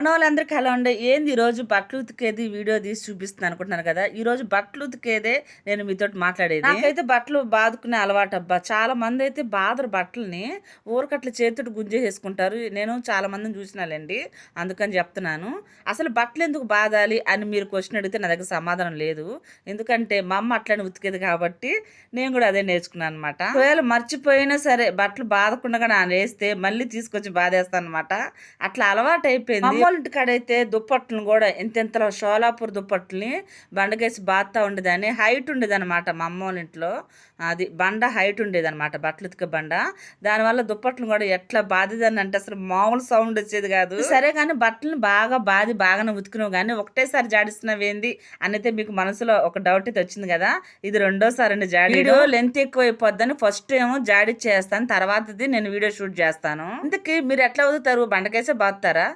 మనోళ్ళందరికీ hello అండి. ఏంది ఈరోజు బట్టలు ఉతికేది వీడియో తీసి చూపిస్తున్నాను అనుకుంటున్నాను కదా! ఈరోజు బట్టలు ఉతికేదే నేను మీతోటి మాట్లాడేది. నాకైతే బట్టలు బాదుకునే అలవాటబ్బా! చాలా మందైతే బాదరు బట్టలని. ఊరకట్ల చేత్తోటి గుంజేసేసుకుంటారు. నేను చాలా మందిని చూసినాలెండి. అందుకని చెప్తున్నాను. అసలు బట్టలెందుకు బాదాలి అని మీరు క్వెషన్ అడిగితే నా దగ్గర సమాధానం లేదు. ఎందుకంటే మా అమ్మ అట్లనే ఉతికేది కాబట్టి నేను కూడా అదే నేర్చుకున్నాను అనమాట. ఒకవేళ మర్చిపోయినా సరే బట్టలు బాదకుండా నానేస్తే మళ్ళీ తీసుకొచ్చి బాధేస్తానమాట. అట్లా అలవాటయిపోయింది. అమ్మోళ్ళింటి కాడైతే దుప్పట్లను కూడా ఇంతింతలో షోలాపూర్ దుప్పట్లని బండకేసి బాత్తా ఉండేదాన్ని. హైట్ ఉండేదన్నమాట మా అమ్మోళ్ళింట్లో. అది బండ హైట్ ఉండేదన్నమాట, బట్టలు ఉతికే బండ. దానివల్ల దుప్పట్లను కూడా ఎట్లా బాధేదాన్ని అంటే అసలు మామూలు సౌండ్ వచ్చేది కాదు. సరే కానీ బట్టలను బాగానే ఉతికినావు కానీ ఒకటేసారి జాడిస్తున్నావేంది అనైతే మీకు మనసులో ఒక డౌట్ అయితే వచ్చింది కదా. ఇది రెండోసారి అండి జాడి. వీడియో లెంత్ ఎక్కువ అయిపోద్దని ఫస్ట్ ఏమో జాడి చేస్తాను, తర్వాతది నేను వీడియో షూట్ చేస్తాను. ఇంతకీ మీరు ఎట్లా ఉతుకుతారు? బండకేసే బాగుతారా?